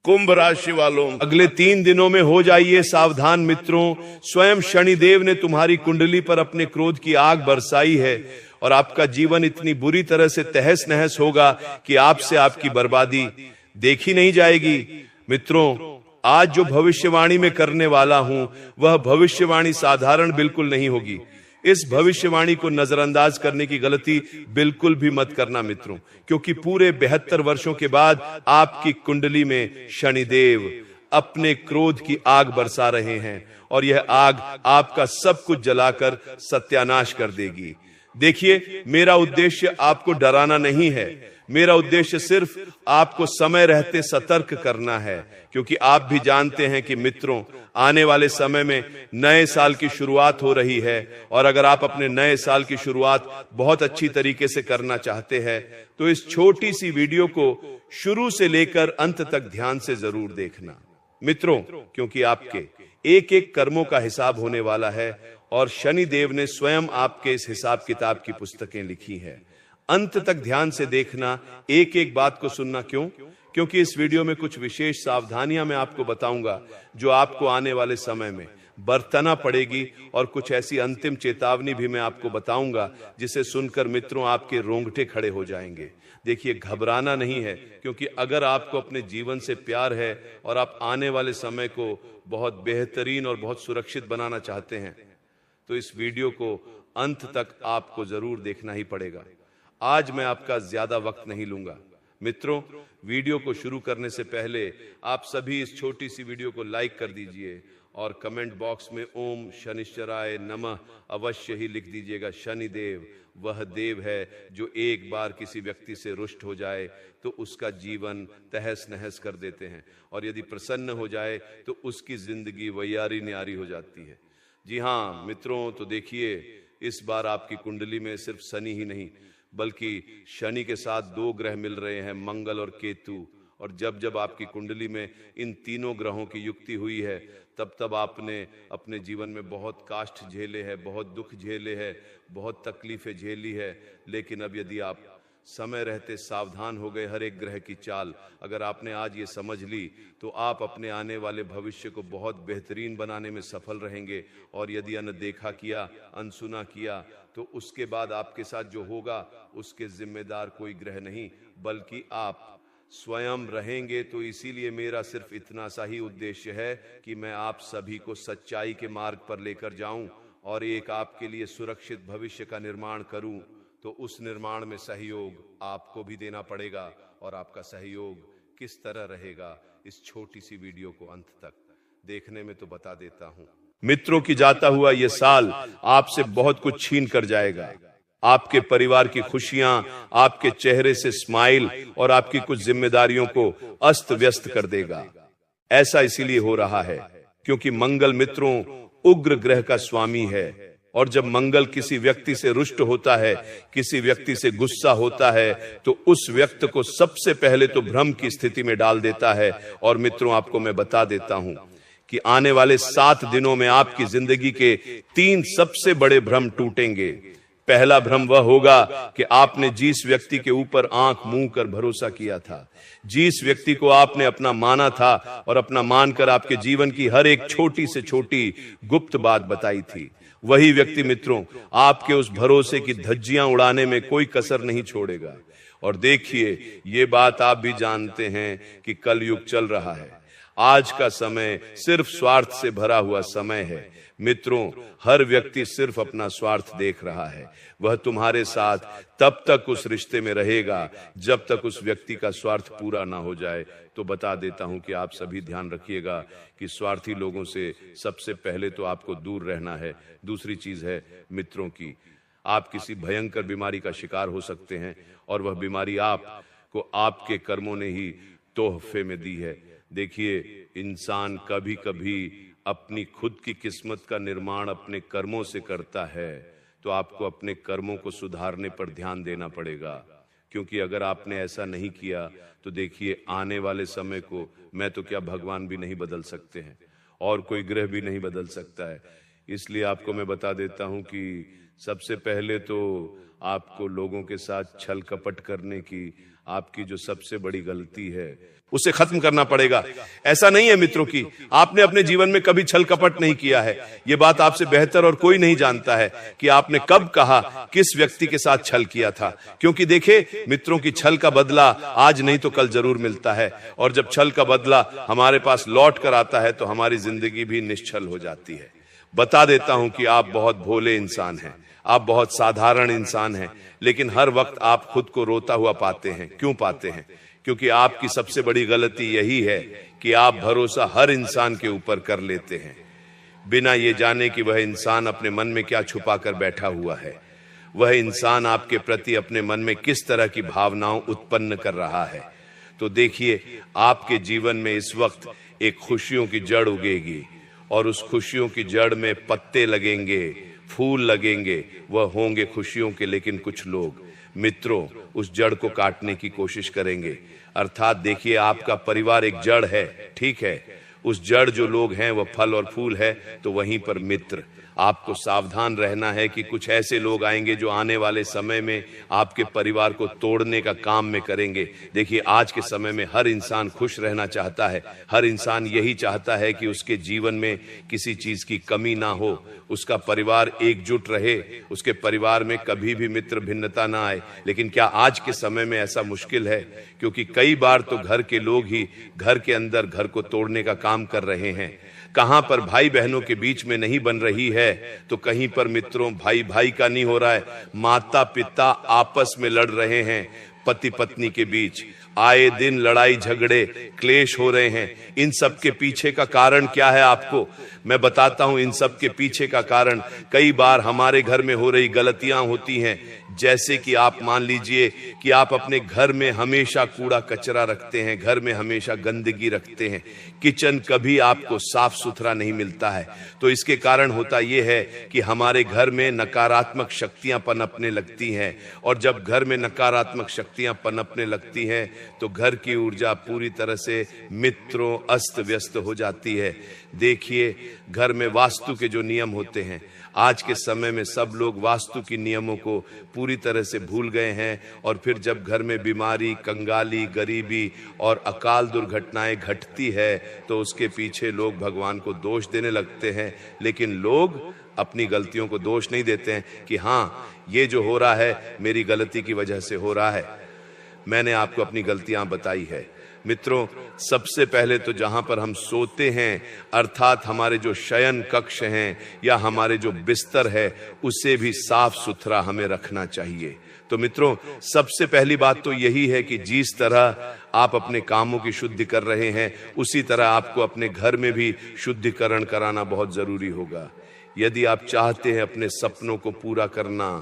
कुंभ राशि वालों, अगले 3 दिनों में हो जाइए सावधान मित्रों। स्वयं शनिदेव ने तुम्हारी कुंडली पर अपने क्रोध की आग बरसाई है और आपका जीवन इतनी बुरी तरह से तहस नहस होगा कि आपसे आपकी बर्बादी देखी नहीं जाएगी। मित्रों, आज जो भविष्यवाणी में करने वाला हूं वह भविष्यवाणी साधारण बिल्कुल नहीं होगी। इस भविष्यवाणी को नजरअंदाज करने की गलती बिल्कुल भी मत करना मित्रों, क्योंकि पूरे 72 वर्षों के बाद आपकी कुंडली में शनिदेव अपने क्रोध की आग बरसा रहे हैं और यह आग आपका सब कुछ जलाकर सत्यानाश कर देगी। देखिए, मेरा उद्देश्य आपको डराना नहीं है, मेरा उद्देश्य सिर्फ आपको समय रहते सतर्क करना है, क्योंकि आप भी जानते हैं कि मित्रों, आने वाले समय में नए साल की शुरुआत हो रही है और अगर आप अपने नए साल की शुरुआत बहुत अच्छी तरीके से करना चाहते हैं तो इस छोटी सी वीडियो को शुरू से लेकर अंत तक ध्यान से जरूर देखना मित्रों, क्योंकि आपके एक एक कर्मों का हिसाब होने वाला है और शनि देव ने स्वयं आपके इस हिसाब किताब की पुस्तकें लिखी हैं। अंत तक ध्यान से देखना, एक एक बात को सुनना। क्यों? क्योंकि इस वीडियो में कुछ विशेष सावधानियां मैं आपको बताऊंगा जो आपको आने वाले समय में बरतना पड़ेगी और कुछ ऐसी अंतिम चेतावनी भी मैं आपको बताऊंगा जिसे सुनकर मित्रों आपके रोंगटे खड़े हो जाएंगे। देखिए, घबराना नहीं है, क्योंकि अगर आपको अपने जीवन से प्यार है और आप आने वाले समय को बहुत बेहतरीन और बहुत सुरक्षित बनाना चाहते हैं तो इस वीडियो को अंत तक आपको जरूर देखना ही पड़ेगा। आज मैं आपका ज्यादा वक्त नहीं लूंगा मित्रों। वीडियो को शुरू करने से पहले आप सभी इस छोटी सी वीडियो को लाइक कर दीजिए और कमेंट बॉक्स में ओम शनिश्चराय नमः अवश्य ही लिख दीजिएगा। शनिदेव वह देव है जो एक बार किसी व्यक्ति से रुष्ट हो जाए तो उसका जीवन तहस नहस कर देते हैं और यदि प्रसन्न हो जाए तो उसकी जिंदगी वैयारी न्यारी हो जाती है। जी हाँ मित्रों, तो देखिए, इस बार आपकी कुंडली में सिर्फ शनि ही नहीं बल्कि शनि के साथ 2 ग्रह मिल रहे हैं, मंगल और केतु। और जब जब आपकी कुंडली में इन तीनों ग्रहों की युक्ति हुई है तब तब आपने अपने जीवन में बहुत काष्ठ झेले हैं, बहुत दुख झेले हैं, बहुत तकलीफें झेली है। लेकिन अब यदि आप समय रहते सावधान हो गए हर एक ग्रह की चाल, अगर आपने आज ये समझ ली तो आप अपने आने वाले भविष्य को बहुत बेहतरीन बनाने में सफल रहेंगे। और यदि अनदेखा किया, अनसुना किया तो उसके बाद आपके साथ जो होगा उसके जिम्मेदार कोई ग्रह नहीं बल्कि आप स्वयं रहेंगे। तो इसीलिए मेरा सिर्फ इतना सा ही उद्देश्य है कि मैं आप सभी को सच्चाई के मार्ग पर लेकर जाऊं और एक आपके लिए सुरक्षित भविष्य का निर्माण करूं। तो उस निर्माण में सहयोग आपको भी देना पड़ेगा और आपका सहयोग किस तरह रहेगा इस छोटी सी वीडियो को अंत तक देखने में तो बता देता हूं मित्रों कि जाता हुआ ये साल आपसे बहुत कुछ छीन कर जाएगा। आपके परिवार की खुशियां, आपके चेहरे से स्माइल और आपकी कुछ जिम्मेदारियों को अस्त व्यस्त कर देगा। ऐसा इसीलिए हो रहा है क्योंकि मंगल मित्रों उग्र ग्रह का स्वामी है और जब मंगल किसी व्यक्ति से रुष्ट होता है, किसी व्यक्ति से गुस्सा होता है तो उस व्यक्ति को सबसे पहले तो भ्रम की स्थिति में डाल देता है। और मित्रों, आपको मैं बता देता हूं कि आने वाले 7 दिनों में आपकी जिंदगी के 3 सबसे बड़े भ्रम टूटेंगे। पहला भ्रम वह होगा कि आपने जिस व्यक्ति के ऊपर आंख मूंद कर भरोसा किया था, जिस व्यक्ति को आपने अपना माना था और अपना मानकर आपके जीवन की हर एक छोटी से छोटी गुप्त बात बताई थी, वही व्यक्ति मित्रों आपके उस भरोसे की धज्जियां उड़ाने में कोई कसर नहीं छोड़ेगा। और देखिए, ये बात आप भी जानते हैं कि कलयुग चल रहा है। आज का समय सिर्फ स्वार्थ से भरा हुआ समय है मित्रों। हर व्यक्ति सिर्फ अपना स्वार्थ देख रहा है। वह तुम्हारे साथ तब तक उस रिश्ते में रहेगा जब तक उस व्यक्ति का स्वार्थ पूरा ना हो जाए। तो बता देता हूं कि आप सभी ध्यान रखिएगा कि स्वार्थी लोगों से सबसे पहले तो आपको दूर रहना है। दूसरी चीज है मित्रों की, आप किसी भयंकर बीमारी का शिकार हो सकते हैं और वह बीमारी आपको आपके कर्मों ने ही तोहफे में दी है। देखिए, इंसान कभी कभी अपनी खुद की किस्मत का निर्माण अपने कर्मों से करता है, तो आपको अपने कर्मों को सुधारने पर ध्यान देना पड़ेगा। क्योंकि अगर आपने ऐसा नहीं किया तो देखिए, आने वाले समय को मैं तो क्या भगवान भी नहीं बदल सकते हैं और कोई ग्रह भी नहीं बदल सकता है। इसलिए आपको मैं बता देता हूं कि सबसे पहले तो आपको लोगों के साथ छल कपट करने की आपकी जो सबसे बड़ी गलती है उसे खत्म करना पड़ेगा। ऐसा नहीं है मित्रों की आपने अपने जीवन में कभी छल कपट नहीं किया है। यह बात आपसे बेहतर और कोई नहीं जानता है कि आपने कब कहा किस व्यक्ति के साथ छल किया था, क्योंकि देखे मित्रों की छल का बदला आज नहीं तो कल जरूर मिलता है, और जब छल का बदला हमारे पास लौट कर आता है तो हमारी जिंदगी भी निश्छल हो जाती है। बता देता हूं कि आप बहुत भोले इंसान हैं, आप बहुत साधारण इंसान हैं, लेकिन हर वक्त आप खुद को रोता हुआ पाते हैं। क्यों पाते हैं? क्योंकि आपकी सबसे बड़ी गलती यही है कि आप भरोसा हर इंसान के ऊपर कर लेते हैं, बिना ये जाने कि वह इंसान अपने मन में क्या छुपा कर बैठा हुआ है, वह इंसान आपके प्रति अपने मन में किस तरह की भावनाओं उत्पन्न कर रहा है। तो देखिए, आपके जीवन में इस वक्त एक खुशियों की जड़ उगेगी, और उस खुशियों की जड़ में पत्ते लगेंगे, फूल लगेंगे, वह होंगे खुशियों के। लेकिन कुछ लोग मित्रों उस जड़ को काटने की कोशिश करेंगे। अर्थात देखिए, आपका परिवार एक जड़ है, ठीक है, उस जड़ जो लोग हैं वह फल और फूल है, तो वहीं पर मित्र। आपको सावधान रहना है कि कुछ ऐसे लोग आएंगे जो आने वाले समय में आपके परिवार को तोड़ने का काम में करेंगे। देखिए, आज के समय में हर इंसान खुश रहना चाहता है, हर इंसान यही चाहता है कि उसके जीवन में किसी चीज की कमी ना हो, उसका परिवार एकजुट रहे, उसके परिवार में कभी भी मित्र भिन्नता ना आए। लेकिन क्या आज के समय में ऐसा मुश्किल है? क्योंकि कई बार तो घर के लोग ही घर के अंदर घर को तोड़ने का काम कर रहे हैं। कहां पर भाई बहनों के बीच में नहीं बन रही है, तो कहीं पर मित्रों भाई भाई का नहीं हो रहा है, माता पिता आपस में लड़ रहे हैं, पति पत्नी के बीच आए दिन लड़ाई झगड़े क्लेश हो रहे हैं। इन सब के पीछे का कारण क्या है आपको मैं बताता हूं। इन सब के पीछे का कारण कई बार हमारे घर में हो रही गलतियां होती हैं। जैसे कि आप मान लीजिए कि आप अपने घर में हमेशा कूड़ा कचरा रखते हैं, घर में हमेशा गंदगी रखते हैं, किचन कभी आपको साफ सुथरा नहीं मिलता है। तो इसके कारण होता यह है कि हमारे घर में नकारात्मक शक्तियां पनपने लगती हैं, और जब घर में नकारात्मक शक्तियां पनपने लगती हैं तो घर की ऊर्जा पूरी तरह से मित्रों अस्त व्यस्त हो जाती है। देखिए, घर में वास्तु के जो नियम होते हैं, आज के समय में सब लोग वास्तु के नियमों को पूरी तरह से भूल गए हैं, और फिर जब घर में बीमारी, कंगाली, गरीबी और अकाल दुर्घटनाएं घटती है तो उसके पीछे लोग भगवान को दोष देने लगते हैं। लेकिन लोग अपनी गलतियों को दोष नहीं देते हैं कि हाँ, ये जो हो रहा है मेरी गलती की वजह से हो रहा है। मैंने आपको अपनी गलतियां बताई है। मित्रों, सबसे पहले तो जहां पर हम सोते हैं, अर्थात हमारे जो शयन कक्ष हैं या हमारे जो बिस्तर है, उसे भी साफ सुथरा हमें रखना चाहिए। तो मित्रों, सबसे पहली बात तो यही है कि जिस तरह आप अपने कामों की शुद्धि कर रहे हैं, उसी तरह आपको अपने घर में भी शुद्धिकरण कराना बहुत जरूरी होगा। यदि आप चाहते हैं अपने सपनों को पूरा करना,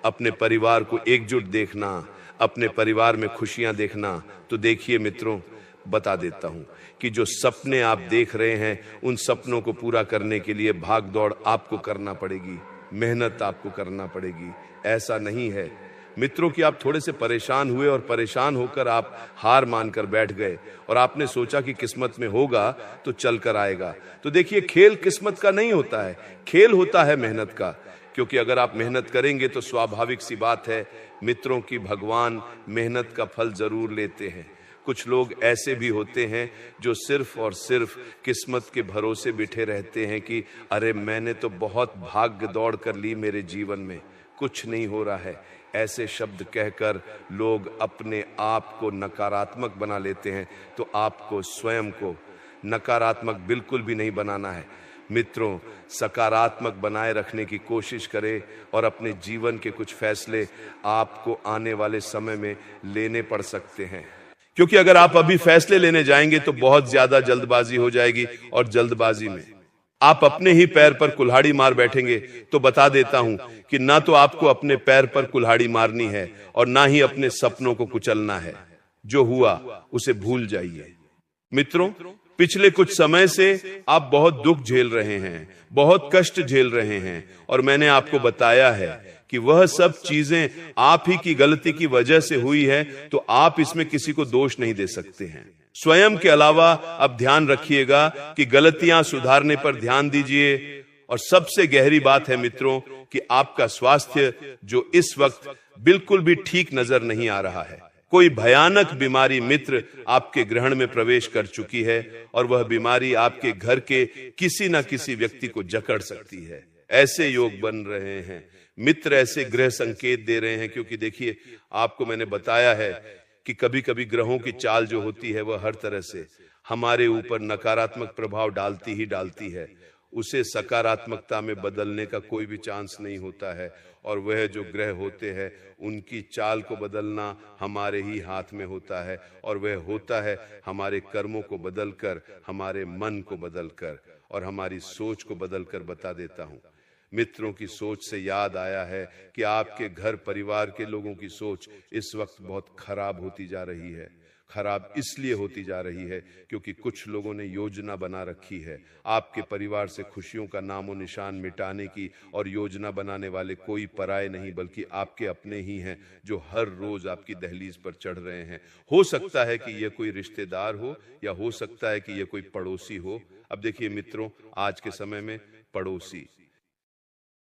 अपने परिवार को एकजुट देखना, अपने परिवार में खुशियां देखना, तो देखिए मित्रों, बता देता हूं कि जो सपने आप देख रहे हैं, उन सपनों को पूरा करने के लिए भाग दौड़ आपको करना पड़ेगी, मेहनत आपको करना पड़ेगी। ऐसा नहीं है मित्रों कि आप थोड़े से परेशान हुए और परेशान होकर आप हार मानकर बैठ गए और आपने सोचा कि किस्मत में होगा तो चल कर आएगा। तो देखिए, खेल किस्मत का नहीं होता है, खेल होता है मेहनत का। क्योंकि अगर आप मेहनत करेंगे तो स्वाभाविक सी बात है मित्रों की भगवान मेहनत का फल जरूर लेते हैं। कुछ लोग ऐसे भी होते हैं जो सिर्फ और सिर्फ किस्मत के भरोसे बिठे रहते हैं कि अरे मैंने तो बहुत भाग्य दौड़ कर ली, मेरे जीवन में कुछ नहीं हो रहा है। ऐसे शब्द कहकर लोग अपने आप को नकारात्मक बना लेते हैं। तो आपको स्वयं को नकारात्मक बिल्कुल भी नहीं बनाना है मित्रों, सकारात्मक बनाए रखने की कोशिश करें और अपने जीवन के कुछ फैसले आपको आने वाले समय में लेने पड़ सकते हैं। क्योंकि अगर आप अभी फैसले लेने जाएंगे तो बहुत ज्यादा जल्दबाजी हो जाएगी, और जल्दबाजी में आप अपने ही पैर पर कुल्हाड़ी मार बैठेंगे। तो बता देता हूं कि ना तो आपको अपने पैर पर कुल्हाड़ी मारनी है और ना ही अपने सपनों को कुचलना है। जो हुआ उसे भूल जाइए। मित्रों, पिछले कुछ समय से आप बहुत दुख झेल रहे हैं, बहुत कष्ट झेल रहे हैं, और मैंने आपको बताया है कि वह सब चीजें आप ही की गलती की वजह से हुई है, तो आप इसमें किसी को दोष नहीं दे सकते हैं। स्वयं के अलावा अब ध्यान रखिएगा कि गलतियां सुधारने पर ध्यान दीजिए, और सबसे गहरी बात है मित्रों कि आपका स्वास्थ्य जो इस वक्त बिल्कुल भी ठीक नजर नहीं आ रहा है। कोई भयानक बीमारी मित्र आपके ग्रहण में प्रवेश कर चुकी है और वह बीमारी आपके घर के किसी न किसी व्यक्ति को जकड़ सकती है। ऐसे योग बन रहे हैं मित्र, ऐसे ग्रह संकेत दे रहे हैं, क्योंकि देखिए आपको मैंने बताया है कि कभी कभी ग्रहों की चाल जो होती है वह हर तरह से हमारे ऊपर नकारात्मक प्रभाव डालती ही डालती है। उसे सकारात्मकता में बदलने का कोई भी चांस नहीं होता है, और वह जो ग्रह होते हैं उनकी चाल को बदलना हमारे ही हाथ में होता है, और वह होता है हमारे कर्मों को बदलकर, हमारे मन को बदलकर और हमारी सोच को बदलकर। बता देता हूं मित्रों की सोच से याद आया है कि आपके घर परिवार के लोगों की सोच इस वक्त बहुत खराब होती जा रही है। खराब इसलिए होती जा रही है क्योंकि कुछ लोगों ने योजना बना रखी है आपके परिवार से खुशियों का नामो निशान मिटाने की, और योजना बनाने वाले कोई पराये नहीं बल्कि आपके अपने ही हैं जो हर रोज आपकी दहलीज पर चढ़ रहे हैं। हो सकता है कि यह कोई रिश्तेदार हो या हो सकता है कि यह कोई पड़ोसी हो। अब देखिए मित्रों, आज के समय में पड़ोसी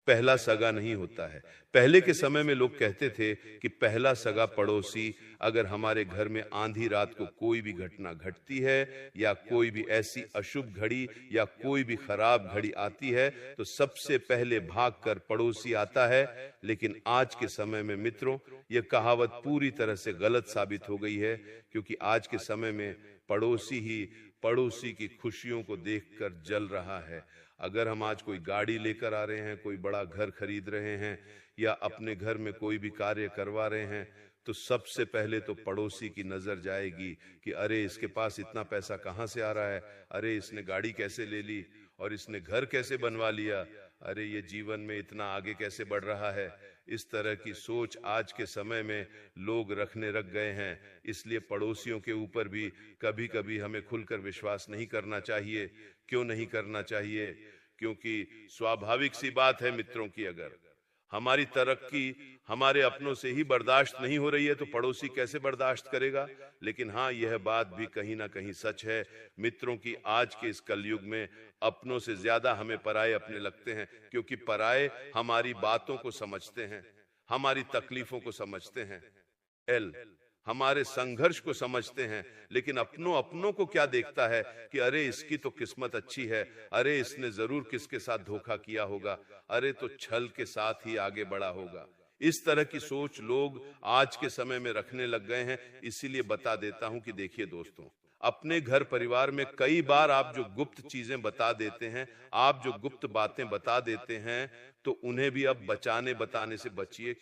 पहला सगा नहीं होता है। पहले के समय में लोग कहते थे कि पहला सगा पड़ोसी, अगर हमारे घर में आंधी रात को कोई भी घटना घटती है या कोई भी ऐसी अशुभ घड़ी या कोई भी खराब घड़ी आती है तो सबसे पहले भागकर पड़ोसी आता है। लेकिन आज के समय में मित्रों यह कहावत पूरी तरह से गलत साबित हो गई है, क्योंकि आज के समय में पड़ोसी ही पड़ोसी की खुशियों को देखकर जल रहा है। अगर हम आज कोई गाड़ी लेकर आ रहे हैं, कोई बड़ा घर खरीद रहे हैं या अपने घर में कोई भी कार्य करवा रहे हैं, तो सबसे पहले तो पड़ोसी की नजर जाएगी कि अरे इसके पास इतना पैसा कहां से आ रहा है, अरे इसने गाड़ी कैसे ले ली और इसने घर कैसे बनवा लिया, अरे ये जीवन में इतना आगे कैसे बढ़ रहा है। इस तरह की सोच आज के समय में लोग रखने रख गए हैं। इसलिए पड़ोसियों के ऊपर भी कभी कभी हमें खुलकर विश्वास नहीं करना चाहिए। क्यों नहीं करना चाहिए? क्योंकि स्वाभाविक सी बात है मित्रों की, अगर हमारी तरक्की हमारे अपनों से ही बर्दाश्त नहीं हो रही है तो पड़ोसी कैसे बर्दाश्त करेगा। लेकिन हाँ, यह बात भी कहीं ना कहीं सच है मित्रों की, आज के इस कलयुग में अपनों से ज्यादा हमें पराये अपने लगते हैं, क्योंकि पराये हमारी बातों को समझते हैं, हमारी तकलीफों को समझते हैं, हमारे संघर्ष को समझते हैं। लेकिन अपनों को क्या देखता है कि अरे इसकी तो किस्मत अच्छी है, अरे इसने जरूर किसके साथ धोखा किया होगा, अरे तो छल के साथ ही आगे बढ़ा होगा। इस तरह की सोच लोग आज के समय में रखने लग गए हैं। इसीलिए बता देता हूं कि देखिए दोस्तों, अपने घर परिवार में कई बार आप जो गुप्त चीजें बता देते हैं, आप जो गुप्त बातें बता देते हैं, तो उन्हें भी अब बताने से बचिए।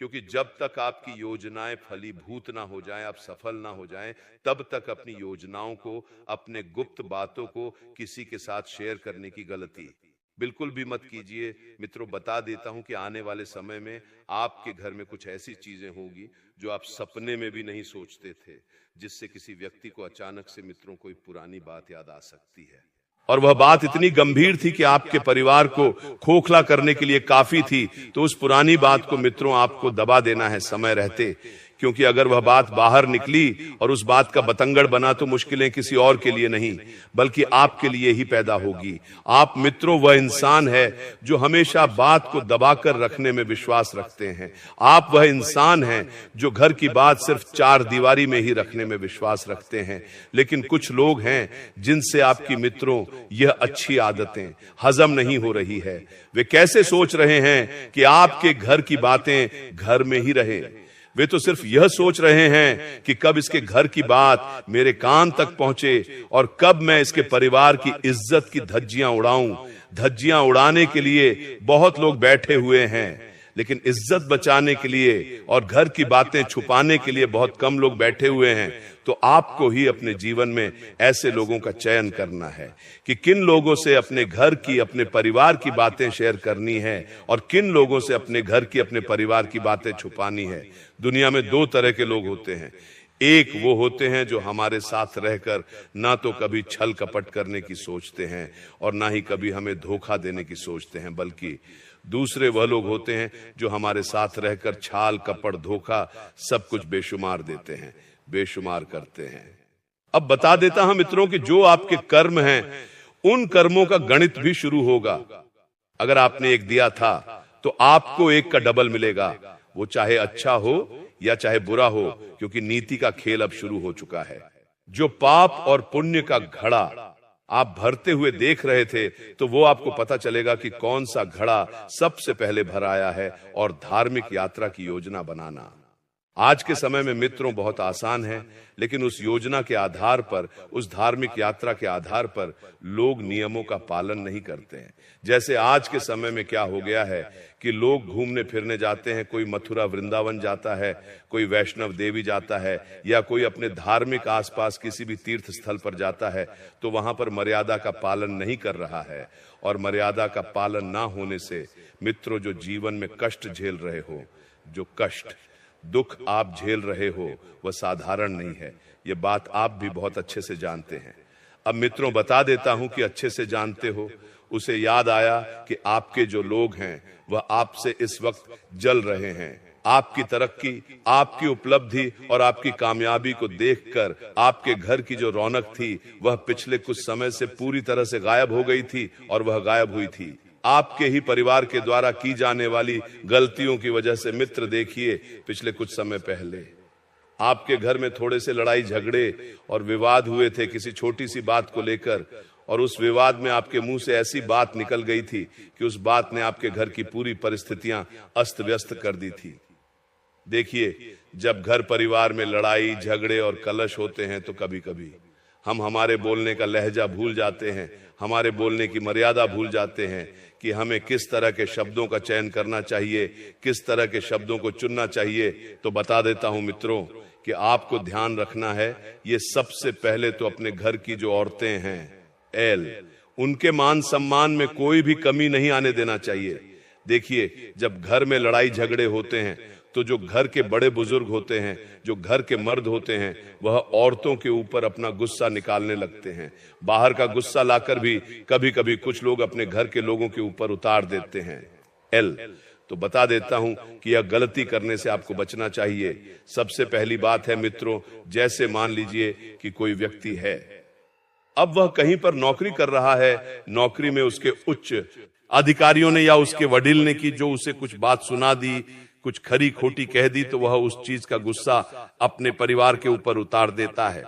क्योंकि जब तक आपकी योजनाएं फलीभूत ना हो जाएं, आप सफल ना हो जाएं, तब तक अपनी योजनाओं को, अपने गुप्त बातों को किसी के साथ शेयर करने की गलती बिल्कुल भी मत कीजिए। मित्रों, बता देता हूं कि आने वाले समय में आपके घर में कुछ ऐसी चीजें होगी जो आप सपने में भी नहीं सोचते थे, जिससे किसी व्यक्ति को अचानक से मित्रों कोई पुरानी बात याद आ सकती है। और वह बात इतनी गंभीर थी कि आपके परिवार को खोखला करने के लिए काफी थी। तो उस पुरानी बात को मित्रों आपको दबा देना है समय रहते, क्योंकि अगर वह बात बाहर निकली और उस बात का बतंगड़ बना तो मुश्किलें किसी और के लिए नहीं बल्कि आपके लिए ही पैदा होगी। आप मित्रों वह इंसान है जो हमेशा बात को दबाकर रखने में विश्वास रखते हैं। आप वह इंसान हैं जो घर की बात सिर्फ चार दीवारी में ही रखने में विश्वास रखते हैं। लेकिन कुछ लोग हैं जिनसे आपकी मित्रों यह अच्छी आदतें हजम नहीं हो रही है। वे कैसे सोच रहे हैं कि आपके घर की बातें घर में ही रहे। वे तो सिर्फ यह सोच रहे हैं कि कब इसके घर की बात मेरे कान तक पहुंचे और कब मैं इसके परिवार की इज्जत की धज्जियां उड़ाऊं। धज्जियां उड़ाने के लिए बहुत लोग बैठे हुए हैं, लेकिन इज्जत बचाने के लिए और घर की बातें छुपाने के लिए बहुत कम लोग बैठे हुए हैं। तो आपको ही अपने जीवन में ऐसे लोगों का चयन करना है कि किन लोगों से अपने घर की, अपने परिवार की बातें शेयर करनी है और किन लोगों से अपने घर की, अपने परिवार की बातें छुपानी है। दुनिया में दो तरह के लोग होते हैं। एक वो होते हैं जो हमारे साथ रहकर ना तो कभी छल कपट करने की सोचते हैं और ना ही कभी हमें धोखा देने की सोचते हैं, बल्कि दूसरे वह लोग होते हैं जो हमारे साथ रहकर छाल कपट धोखा सब कुछ बेशुमार देते हैं, बेशुमार करते हैं। अब बता देता हूं मित्रों कि जो आपके कर्म हैं उन कर्मों का गणित भी शुरू होगा। अगर आपने एक दिया था तो आपको एक का डबल मिलेगा, वो चाहे अच्छा हो या चाहे बुरा हो, क्योंकि नीति का खेल अब शुरू हो चुका है। जो पाप और पुण्य का घड़ा आप भरते हुए देख रहे थे, तो वो आपको पता चलेगा कि कौन सा घड़ा सबसे पहले भराया है, और धार्मिक यात्रा की योजना बनाना। आज के समय में मित्रों बहुत आसान है, लेकिन उस योजना के आधार पर, उस धार्मिक यात्रा के आधार पर लोग नियमों का पालन नहीं करते हैं। जैसे आज के समय में क्या हो गया है कि लोग घूमने फिरने जाते हैं, कोई मथुरा वृंदावन जाता है, कोई वैष्णव देवी जाता है, या कोई अपने धार्मिक आसपास किसी भी तीर्थ स्थल पर जाता है, तो वहां पर मर्यादा का पालन नहीं कर रहा है। और मर्यादा का पालन ना होने से मित्रों, जो जीवन में कष्ट झेल रहे हो, जो कष्ट दुख आप झेल रहे हो, वह साधारण नहीं है। ये बात आप भी बहुत अच्छे से जानते हैं। अब मित्रों बता देता हूं कि अच्छे से जानते हो, उसे याद आया कि आपके जो लोग हैं वह आपसे इस वक्त जल रहे हैं। आपकी तरक्की, आपकी उपलब्धि और आपकी कामयाबी को देखकर आपके घर की जो रौनक थी वह पिछले कुछ समय से पूरी तरह से गायब हो गई थी, और वह गायब हुई थी आपके ही परिवार के द्वारा की जाने वाली गलतियों की वजह से। मित्र देखिए, पिछले कुछ समय पहले आपके घर में थोड़े से लड़ाई झगड़े और विवाद हुए थे किसी छोटी सी बात को लेकर, और उस विवाद में आपके मुंह से ऐसी बात निकल गई थी कि उस बात ने आपके घर की पूरी परिस्थितियां अस्त व्यस्त कर दी थी। देखिए, जब घर परिवार में लड़ाई झगड़े और कलश होते हैं, तो कभी कभी हम हमारे बोलने का लहजा भूल जाते हैं, हमारे बोलने की मर्यादा भूल जाते हैं कि हमें किस तरह के शब्दों का चयन करना चाहिए, किस तरह के शब्दों को चुनना चाहिए। तो बता देता हूं मित्रों कि आपको ध्यान रखना है, ये सबसे पहले तो अपने घर की जो औरतें हैं, उनके मान सम्मान में कोई भी कमी नहीं आने देना चाहिए। देखिए, जब घर में लड़ाई झगड़े होते हैं, तो जो घर के बड़े बुजुर्ग होते हैं, जो घर के मर्द होते हैं, वह औरतों के ऊपर अपना गुस्सा निकालने लगते हैं। बाहर का गुस्सा लाकर भी कभी कभी कुछ लोग अपने घर के लोगों के ऊपर उतार देते हैं। तो बता देता हूं कि यह गलती करने से आपको बचना चाहिए। सबसे पहली बात है मित्रों, जैसे मान लीजिए कि कोई व्यक्ति है, अब वह कहीं पर नौकरी कर रहा है, नौकरी में उसके उच्च अधिकारियों ने या उसके वडील ने की जो उसे कुछ बात सुना दी, कुछ खरी खोटी कह दी, तो वह उस चीज का गुस्सा अपने परिवार के ऊपर उतार देता है।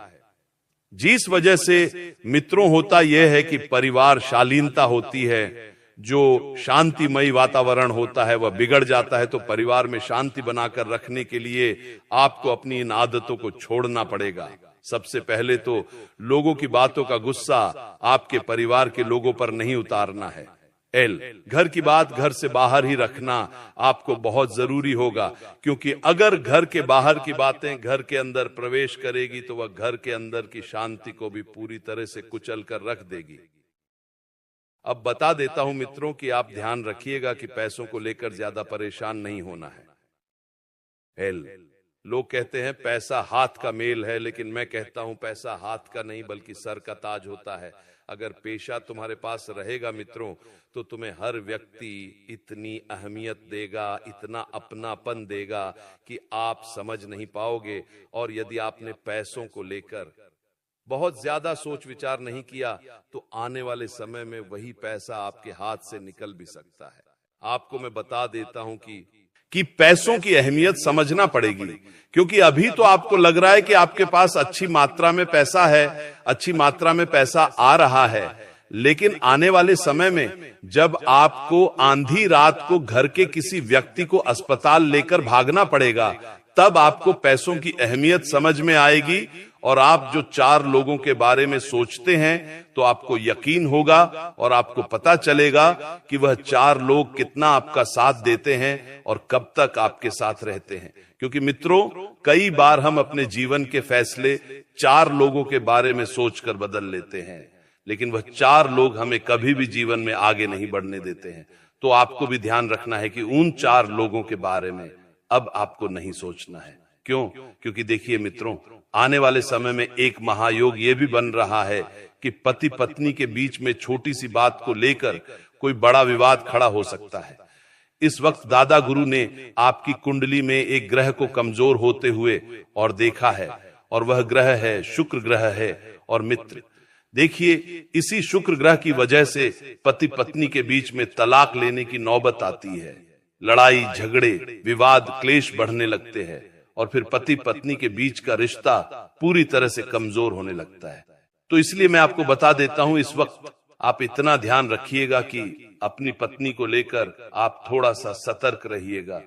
जिस वजह से मित्रों होता यह है कि परिवार शालीनता होती है, जो शांतिमयी वातावरण होता है वह बिगड़ जाता है। तो परिवार में शांति बनाकर रखने के लिए आपको अपनी इन आदतों को छोड़ना पड़ेगा। सबसे पहले तो लोगों की बातों का गुस्सा आपके परिवार के लोगों पर नहीं उतारना है। घर की बात घर से बाहर ही रखना आपको बहुत जरूरी होगा, क्योंकि अगर घर के बाहर की बातें घर के अंदर प्रवेश करेगी तो वह घर के अंदर की शांति को भी पूरी तरह से कुचल कर रख देगी। अब बता देता हूं मित्रों कि आप ध्यान रखिएगा कि पैसों को लेकर ज्यादा परेशान नहीं होना है। लोग कहते हैं पैसा हाथ का मेल है, लेकिन मैं कहता हूं पैसा हाथ का नहीं बल्कि सर का ताज होता है। अगर पेशा तुम्हारे पास रहेगा मित्रों, तो तुम्हें हर व्यक्ति इतनी अहमियत देगा, इतना अपनापन देगा कि आप समझ नहीं पाओगे। और यदि आपने पैसों को लेकर बहुत ज्यादा सोच विचार नहीं किया, तो आने वाले समय में वही पैसा आपके हाथ से निकल भी सकता है। आपको मैं बता देता हूं कि पैसों की अहमियत समझना पड़ेगी, क्योंकि अभी तो आपको लग रहा है कि आपके पास अच्छी मात्रा में पैसा है, अच्छी मात्रा में पैसा आ रहा है, लेकिन आने वाले समय में जब आपको आंधी रात को घर के किसी व्यक्ति को अस्पताल लेकर भागना पड़ेगा, तब आपको पैसों की अहमियत समझ में आएगी। और आप जो 4 लोगों के बारे में सोचते हैं, तो आपको यकीन होगा और आपको पता चलेगा कि वह 4 लोग कितना आपका साथ देते हैं और कब तक आपके साथ रहते हैं। क्योंकि मित्रों, कई बार हम अपने जीवन के फैसले 4 लोगों के बारे में सोचकर बदल लेते हैं, लेकिन वह 4 लोग हमें कभी भी जीवन में आगे नहीं बढ़ने देते हैं। तो आपको भी ध्यान रखना है कि उन 4 लोगों के बारे में अब आपको नहीं सोचना है। क्यों? क्योंकि देखिए मित्रों, आने वाले समय में एक महायोग ये भी बन रहा है कि पति पत्नी के बीच में छोटी सी बात को लेकर कोई बड़ा विवाद खड़ा हो सकता है। इस वक्त दादा गुरु ने आपकी कुंडली में एक ग्रह को कमजोर होते हुए और देखा है, और वह ग्रह है शुक्र ग्रह है। और मित्र, देखिए, इसी शुक्र ग्रह की वजह से पति पत्नी के बीच में तलाक लेने की नौबत आती है। लड़ाई झगड़े विवाद क्लेश बढ़ने लगते हैं और फिर पति पत्नी के बीच का रिश्ता पूरी तरह से कमजोर होने लगता है। तो इसलिए मैं आपको बता देता हूं, इस वक्त आप इतना ध्यान रखिएगा कि अपनी पत्नी को लेकर आप थोड़ा सा सतर्क रहिएगा,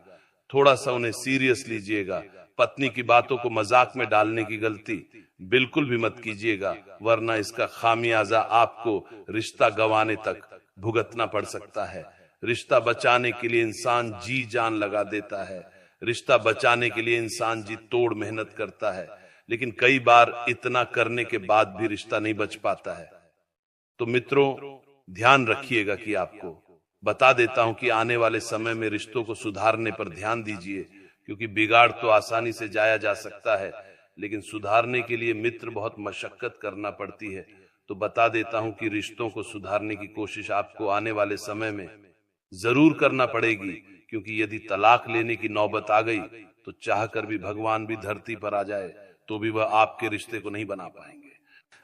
थोड़ा सा उन्हें सीरियस लीजिएगा। पत्नी की बातों को मजाक में डालने की गलती बिल्कुल भी मत कीजिएगा, वरना इसका खामियाजा आपको रिश्ता गंवाने तक भुगतना पड़ सकता है। रिश्ता बचाने के लिए इंसान जी जान लगा देता है, रिश्ता बचाने के लिए इंसान जी तोड़ मेहनत करता है, लेकिन कई बार इतना करने के बाद भी रिश्ता नहीं बच पाता है। तो मित्रों, ध्यान रखिएगा कि आपको बता देता हूं कि आने वाले समय में रिश्तों को सुधारने पर ध्यान दीजिए, क्योंकि बिगाड़ तो आसानी से जाया जा सकता है, लेकिन सुधारने के लिए मित्र बहुत मशक्कत करना पड़ती है। तो बता देता हूं कि रिश्तों को सुधारने की कोशिश आपको आने वाले समय में जरूर करना पड़ेगी, क्योंकि यदि तलाक लेने की नौबत आ गई तो चाहकर भी भगवान भी धरती पर आ जाए तो भी वह आपके रिश्ते को नहीं बना पाएंगे।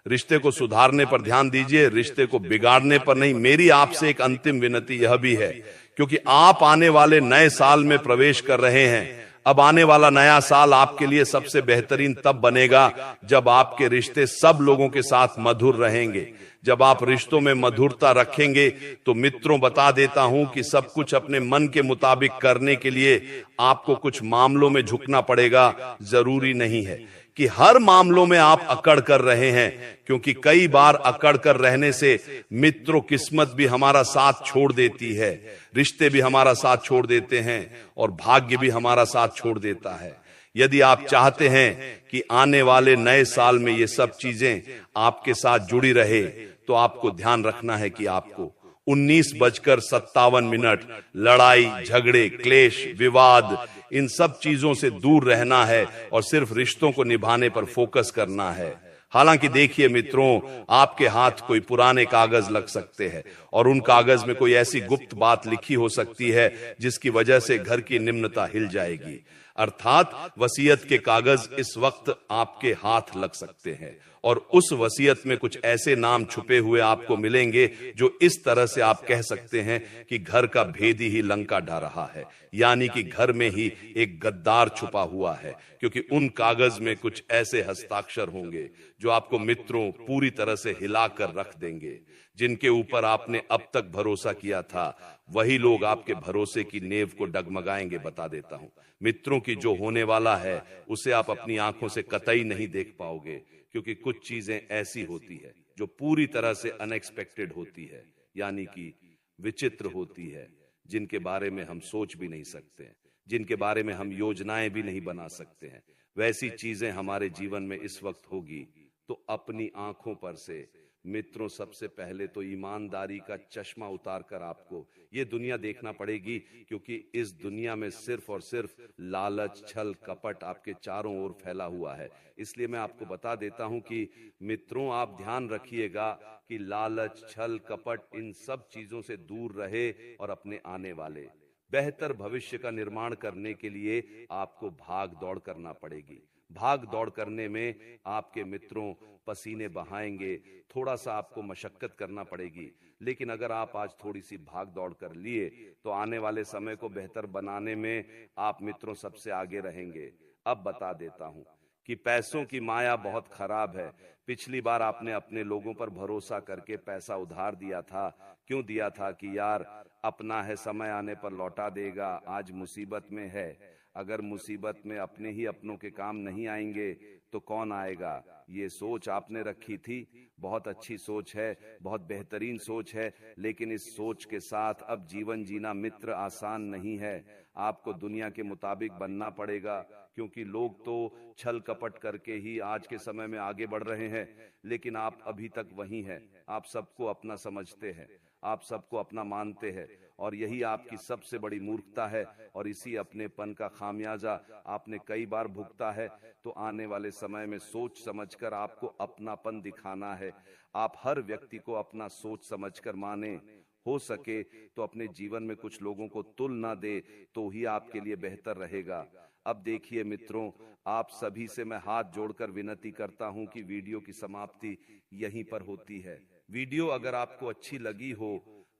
रिश्ते को सुधारने पर ध्यान दीजिए, रिश्ते को बिगाड़ने पर नहीं। मेरी आपसे एक अंतिम विनती यह भी है, क्योंकि आप आने वाले नए साल में प्रवेश कर रहे हैं। अब आने वाला नया साल आपके लिए सबसे बेहतरीन तब बनेगा जब आपके रिश्ते सब लोगों के साथ मधुर रहेंगे। जब आप रिश्तों में मधुरता रखेंगे तो मित्रों, बता देता हूं कि सब कुछ अपने मन के मुताबिक करने के लिए आपको कुछ मामलों में झुकना पड़ेगा। जरूरी नहीं है कि हर मामलों में आप अकड़ कर रहे हैं, क्योंकि कई बार अकड़ कर रहने से मित्रों किस्मत भी हमारा साथ छोड़ देती है, रिश्ते भी हमारा साथ छोड़ देते हैं और भाग्य भी हमारा साथ छोड़ देता है। यदि आप चाहते हैं कि आने वाले नए साल में ये सब चीजें आपके साथ जुड़ी रहे, तो आपको ध्यान रखना है कि आपको 19:57 लड़ाई झगड़े क्लेश विवाद इन सब चीजों से दूर रहना है और सिर्फ रिश्तों को निभाने पर फोकस करना है। हालांकि देखिए मित्रों, आपके हाथ कोई पुराने कागज लग सकते हैं और उन कागज में कोई ऐसी गुप्त बात लिखी हो सकती है जिसकी वजह से घर की निम्नता हिल जाएगी। अर्थात वसीयत के कागज इस वक्त आपके हाथ लग सकते हैं और उस वसीयत में कुछ ऐसे नाम छुपे हुए आपको मिलेंगे जो इस तरह से आप कह सकते हैं कि घर का भेदी ही लंका ढा रहा है, यानी कि घर में ही एक गद्दार छुपा हुआ है, क्योंकि उन कागज में कुछ ऐसे हस्ताक्षर होंगे जो आपको मित्रों पूरी तरह से हिलाकर रख देंगे। जिनके ऊपर आपने अब तक भरोसा किया था, वही लोग आपके भरोसे की नींव को डगमगाएंगे। बता देता हूं मित्रों की जो होने वाला है उसे आप अपनी आंखों से कतई नहीं देख पाओगे, क्योंकि कुछ चीजें ऐसी होती है जो पूरी तरह से अनएक्सपेक्टेड होती है, यानी कि विचित्र होती है, जिनके बारे में हम सोच भी नहीं सकते, जिनके बारे में हम योजनाएं भी नहीं बना सकते हैं। वैसी चीजें हमारे जीवन में इस वक्त होगी, तो अपनी आंखों पर से मित्रों सबसे पहले तो ईमानदारी का चश्मा उतार कर आपको ये दुनिया देखना पड़ेगी, क्योंकि इस दुनिया में सिर्फ और सिर्फ लालच छल कपट आपके चारों ओर फैला हुआ है। इसलिए मैं आपको बता देता हूं कि मित्रों, आप ध्यान रखिएगा कि लालच छल कपट इन सब चीजों से दूर रहे और अपने आने वाले बेहतर भविष्य का निर्माण करने के लिए आपको भाग दौड़ करना पड़ेगी। भाग दौड़ करने में आपके मित्रों पसीने बहाएंगे, थोड़ा सा आपको मशक्कत करना पड़ेगी, लेकिन अगर आप आज थोड़ी सी भाग दौड़ कर लिए तो आने वाले समय को बेहतर बनाने में आप मित्रों सबसे आगे रहेंगे। अब बता देता हूं कि पैसों की माया बहुत खराब है। पिछली बार आपने अपने लोगों पर भरोसा करके पैसा उधार दिया था। क्यों दिया था? कि यार अपना है, समय आने पर लौटा देगा। आज मुसीबत में है, अगर मुसीबत में अपने ही अपनों के काम नहीं आएंगे तो कौन आएगा? ये सोच आपने रखी थी, बहुत अच्छी सोच है, बहुत बेहतरीन सोच है, लेकिन इस सोच के साथ अब जीवन जीना मित्र आसान नहीं है। आपको दुनिया के मुताबिक बनना पड़ेगा, क्योंकि लोग तो छल कपट करके ही आज के समय में आगे बढ़ रहे हैं, लेकिन आप अभी तक वही हैं। आप सबको अपना समझते हैं, आप सबको अपना मानते हैं, और यही आपकी सबसे बड़ी मूर्खता है और इसी अपनेपन का खामियाजा आपने कई बार भुगता है। तो आने वाले समय में सोच समझकर आपको अपनापन दिखाना है। आप हर व्यक्ति को अपना सोच समझकर माने, हो सके तो अपने जीवन में कुछ लोगों को तुल ना दे, तो ही आपके लिए बेहतर रहेगा। अब देखिए मित्रों, आप सभी से मैं हाथ जोड़कर विनती करता हूं कि वीडियो की समाप्ति यहीं पर होती है। वीडियो अगर आपको अच्छी लगी हो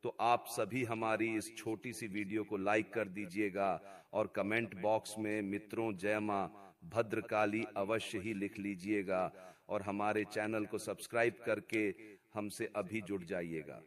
तो आप सभी हमारी इस छोटी सी वीडियो को लाइक कर दीजिएगा और कमेंट बॉक्स में मित्रों जय मां भद्रकाली अवश्य ही लिख लीजिएगा और हमारे चैनल को सब्सक्राइब करके हमसे अभी जुड़ जाइएगा।